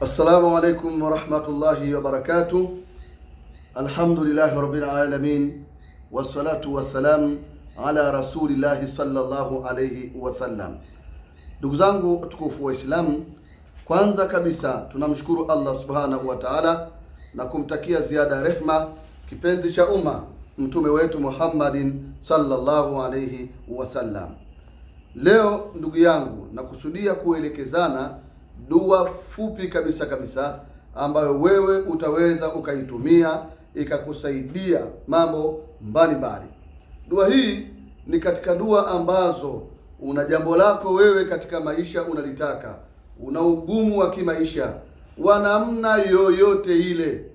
Assalamu alaikum warahmatullahi wabarakatuh. Alhamdulillahi rabbil alamin, wassalatu wassalam ala rasulillahi sallallahu alayhi wasallam. Ndugu zangu tukufu wa Islam, kwanza kabisa tunamshukuru Allah subhanahu wa ta'ala na kumtakia ziada rehma kipenzi cha umma mtume wetu Muhammadin sallallahu alayhi wasallam. Leo ndugu yangu nakusudia kuelekezana dua fupi kabisa ambayo wewe utaweza ukaitumia ikakusaidia mambo mbalimbali. Dua hii ni katika dua ambazo una jambo lako wewe katika maisha unalitaka, una ugumu wa kimaisha wa namna yoyote ile,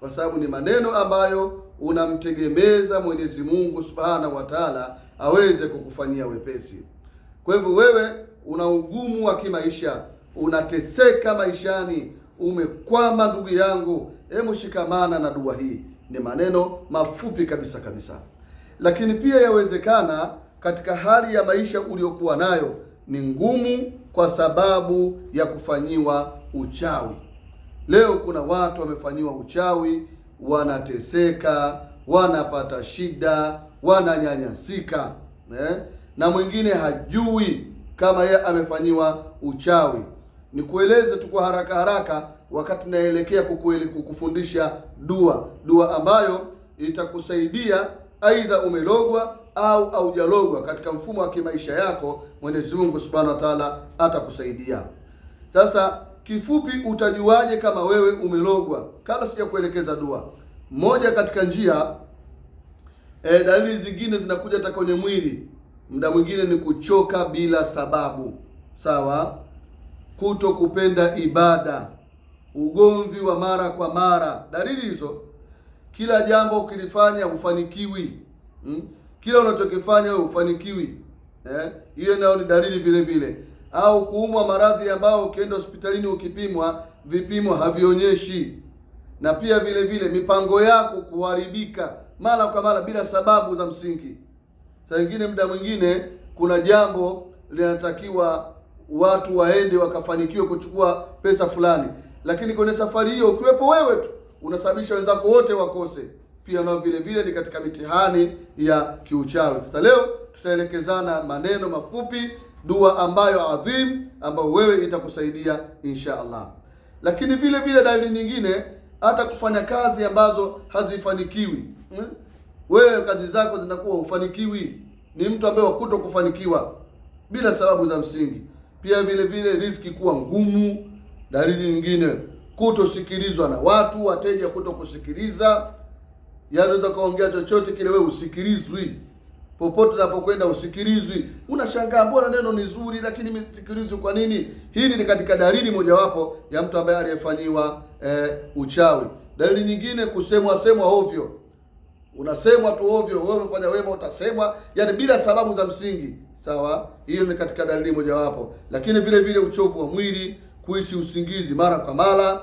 kwa sababu ni maneno ambayo unamtegemeza Mwenyezi Mungu Subhanahu wa Ta'ala aweze kukufanyia wepesi. Kwa hivyo wewe una ugumu wa kimaisha, unateseka maishani, umekwama ndugu yangu, hebu shikamana na dua hii. Ni maneno mafupi kabisa, lakini pia yawezekana katika hali ya maisha uliokuwa nayo ni ngumu kwa sababu ya kufanyiwa uchawi. Leo kuna watu wamefanyiwa uchawi, wanateseka, wanapata shida, wananyanyasika, na mwingine hajui kama yeye amefanyiwa uchawi. Nikueleze tu kwa haraka wakati naelekea kukufundisha dua ambayo itakusaidia aidha umelogwa au haujalogwa katika mfumo wa kimaisha yako. Mwenyezi Mungu Subhanahu wa Ta'ala atakusaidia. Sasa kifupi, utajuaje kama wewe umelogwa? Kabla sija kuelekeza dua, moja katika njia, dalili zingine zinakuja hata kwenye mwili. Muda mwingine ni kuchoka bila sababu, sawa, kuto kupenda ibada, ugomvi wa mara kwa mara. Dalili hizo, kila jambo ukilifanya ufanikiwi, kila unachokifanya wewe ufanikiwi, hiyo nayo ni dalili vile. Au kuumwa maradhi ambao ukienda hospitalini ukipimwa, vipimo havionyeshi. Na pia vile mipango yako kuharibika mara kwa mara bila sababu za msingi. Saa nyingine, muda mwingine, kuna jambo linatakiwa watu waende wakafanikiwe kuchukua pesa fulani, lakini kwenye safari hiyo ukiwepo wewe tu unasababisha wenzako wote wakose. Pia nao vile ni katika mitihani ya kiuchawi. Sasa leo tutaelekezana maneno mafupi, dua ambayo adhim, ambayo wewe itakusaidia insha Allah. Lakini vile dalili nyingine, hata kufanya kazi ambazo hazifanikiwi. Wewe kazi zako zinakuwa ufanikiwi, ni mtu ambaye wakuto kufanikiwa bila sababu za msingi. Pia vile riziki kuwa ngumu. Dalili nyingine, kutosikilizwa na watu, wateja kuto kusikiliza. Yaani unaweza kaongea chochote kile wewe usikilizwi. Popote unapokwenda usikilizwi. Unashangaa, mbona neno ni zuri lakini msikilizwi kwa nini? Hili ni katika dalili mojawapo ya mtu ambaye aliyefanyiwa uchawi. Dalili nyingine, kusemwa ovyo. Unasemwa tu ovyo, wewe umefanya wema utasemwa, yani bila sababu za msingi. Sawa? Hiyo ni katika dalili mojawapo. Lakini vile uchovu wa mwili, kuishi usingizi mara kwa mara,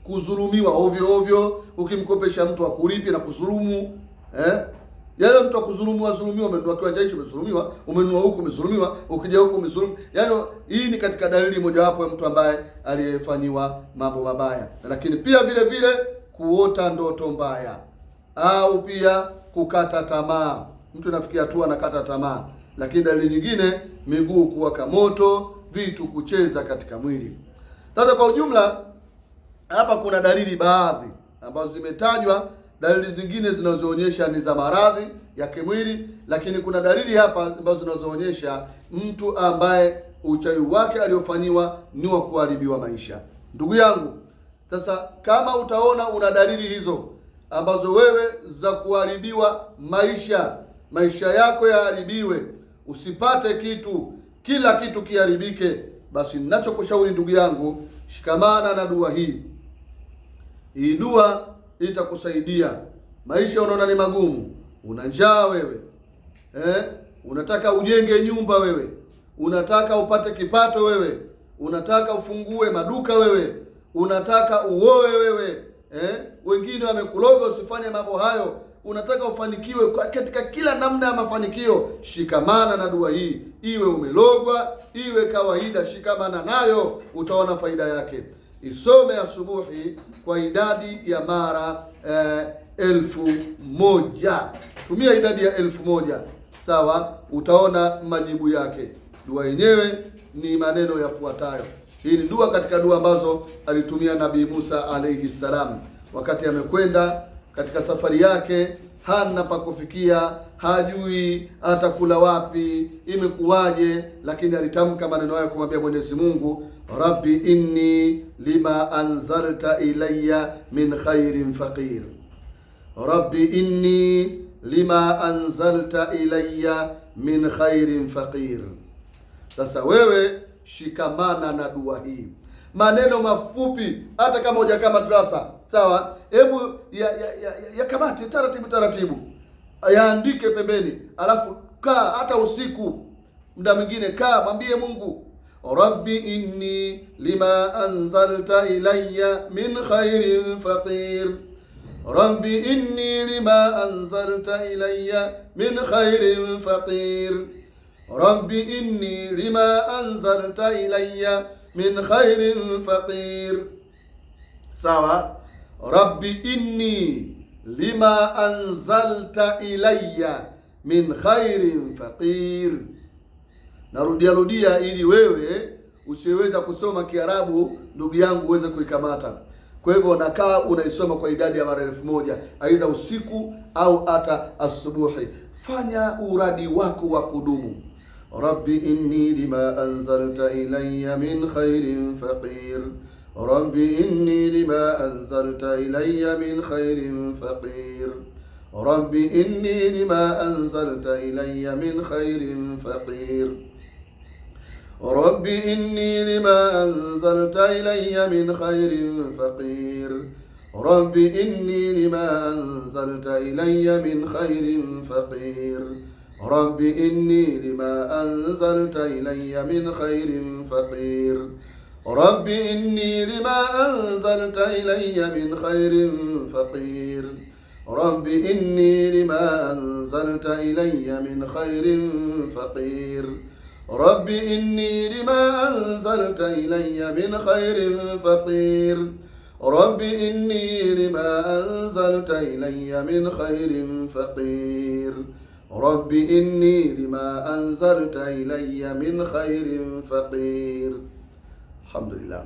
kudhulumiwa ovyo. Ukimkopesha mtu akulipi na kudhulumu, yale mtu akudhulumiwa, umenunua kiwanja hicho umedhulumiwa, umenunua huko umedhulumiwa, ukija huko umedhulumiwa. Yaani hii ni katika dalili mojawapo ya mtu ambaye aliyefanyiwa mambo mabaya. Lakini pia vile kuota ndoto mbaya, au pia kukata tamaa. Mtu anafikia hatua anakata tamaa. Lakini dalili nyingine, miguu kuwaka moto, vitu kucheza katika mwili. Sasa kwa ujumla hapa kuna dalili baadhi ambazo zimetajwa. Dalili zingine zinazoonyesha ni za maradhi ya kimwili, lakini kuna dalili hapa ambazo zinazoonyesha mtu ambaye uchawi wake aliofanyiwa ni wa kuharibiwa maisha. Ndugu yangu, sasa kama utaona una dalili hizo ambazo wewe za kuharibiwa maisha yako yaharibiwe, usipate kitu, kila kitu kiharibike, basi ninachokushauri ndugu yangu, shikamana na dua hii. Hii dua itakusaidia. Maisha unaona ni magumu, una njaa wewe, unataka ujenge nyumba wewe, unataka upate kipato wewe, unataka ufungue maduka wewe, unataka uoe wewe, wengine wamekuloga usifanye mambo hayo, unataka ufanikiwe katika kila namna ya mafanikio, shikamana na dua hii. Iwe umelogwa, iwe kawaida, shikamana nayo, utaona faida yake. isome asubuhi kwa idadi ya mara 1000. Tumia idadi ya 1000, sawa, utaona majibu yake. Dua yenyewe ni maneno yafuatayo. Hii ni dua katika dua ambazo alitumia Nabii Musa alayhi salam wakati amekwenda katika safari yake, hana pa kufikia, hajui atakula wapi, imekuwaje, lakini alitamka maneno hayo kumwambia Mwenyezi Mungu, Rabbi inni lima anzalta ilayya min khairin faqir. Rabbi inni lima anzalta ilayya min khairin faqir. Sasa wewe shikamana na dua hii, maneno mafupi, hata kama hujakaa madrasa, sawa, hebu ya kamati taratibu, yaandike pembeni, alafu kaa hata usiku, muda mwingine kaa, mwambie Mungu, Rabbi inni lima anzalta ilayya min khairin faqir. Rabbi inni lima anzalta ilayya min khairin faqir. Rabbi inni lima anzalta ilayya min khairin faqir. Sawa? Rabbi inni lima anzalta ilayya min khairin faqir. Narudia ili wewe usiweza kusoma Kiarabu, ndugu yangu, uweze kuikamata. Kwa hivyo nakaa unaisoma kwa idadi ya mara 1000, aidha usiku au hata asubuhi. Fanya uradi wako wa kudumu. Rabbi inni lima anzalta ilayya min khairin faqir. Rabbi inni lima anzalta ilayya min khairin faqir. Rabbi inni lima anzalta ilayya min khairin faqir. Rabbi inni lima anzalta ilayya min khairin faqir. Rabbi inni lima anzalta ilayya min khairin faqir. Rabbi inni lima anzalta ilayya min khairin faqir. Rabbi inni lima anzalta ilayya min khairin faqir. Rabbi inni lima anzalta ilayya min khairin faqir. Rabbi inni lima anzalta ilayya min khairin faqir. Rabbi inni lima anzalta ilayya min khairin faqir. Rabbi inni lima anzalta ilayya min khairin faqir. Alhamdulillah.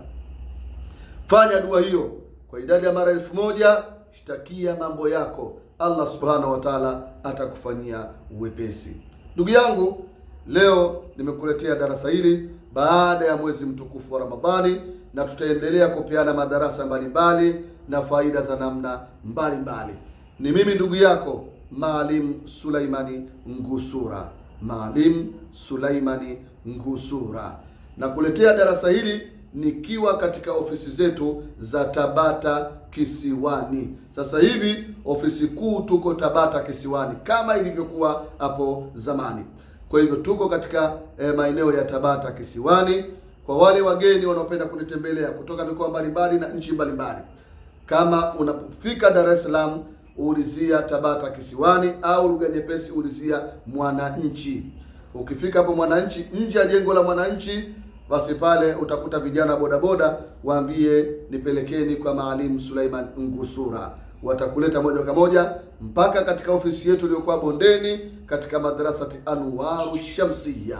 Fanya dua hiyo kwa idadi ya mara 1000, shtakia mambo yako, Allah subhanahu wa ta'ala atakufanyia uwepesi. Ndugu yangu, leo nimekuletea darasa hili baada ya mwezi mtukufu wa Ramadhani, na tutaendelea kupeana madarasa mbalimbali na faida za namna mbalimbali. Ni mimi ndugu yako Maalim Sulaimani Ngusura, Maalim Sulaimani Ngusura, na kuletea darasa hili nikiwa katika ofisi zetu za Tabata Kisiwani. Sasa hivi ofisi kuu tuko Tabata Kisiwani kama ilivyokuwa hapo zamani. Kwa hivyo tuko katika maeneo ya Tabata Kisiwani. Kwa wale wageni wanaopenda kunitembelea kutoka mikoa mbalimbali na nchi mbalimbali, kama unapofika Dar es Salaam, ulizia Tabata Kisiwani, au lugha nyepesi ulizia Mwananchi. Ukifika hapo Mwananchi, nje ya jengo la Mwananchi, basi pale utakuta vijana bodaboda, waambie nipelekeni kwa Maalim Sulaiman Ngusura. Watakuleta moja kwa moja mpaka katika ofisi yetu iliyokuwa Bondeni katika madrasati Anwaru Shamsiya.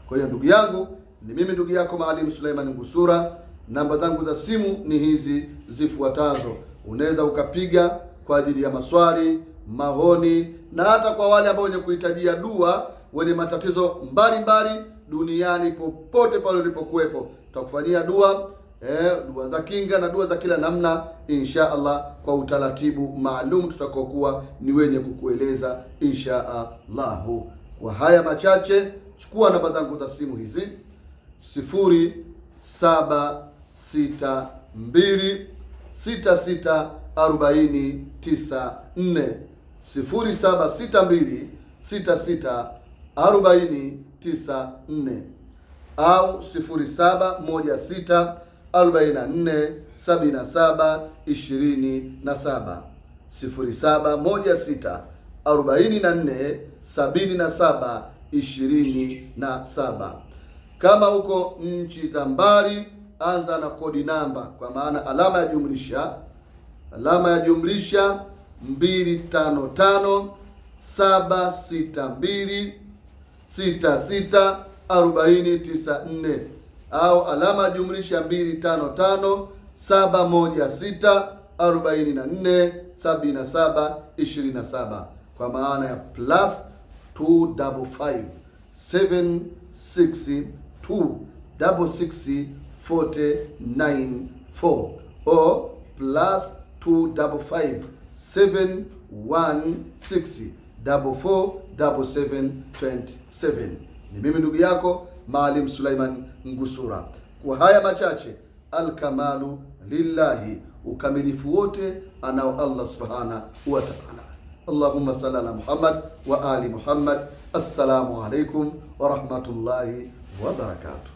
Kwa hiyo ndugu yangu, ni mimi ndugu yako Maalim Sulaiman Ngusura. Namba zangu za simu ni hizi zifuatazo. Unaweza ukapiga kwa ajili ya maswali, maoni, na hata kwa wale ambao wenye kuhitajia dua, wenye matatizo mbalimbali duniani, popote pale ulipokuwepo, tutakufanyia dua, dua za kinga na dua za kila namna, insha Allah, kwa utaratibu maalum tutakokuwa ni wenye kukueleza insha Allah. Kwa haya machache, chukua namba zangu za simu hizi: 0762664094, 0762664094, au 0716447727, 0716447727. Kama uko nchi za mbali, anza na kodi namba, kwa maana alama ya jumlisha 255 762 66 4094 au alama ya jumlisha 255 716 44 77 27, kwa maana ya plus 255 762 66 494 o plus 255 716 447727. Ni mimi ndugu yako Maalim Suleiman Ngusura. Kwa haya machache, alkamalu lillahi, ukamilifu wote anao Allah subhanahu wa ta'ala. Allahumma salli ala Muhammad wa ali Muhammad. Assalamu alaikum wa rahmatullahi wa barakatuh.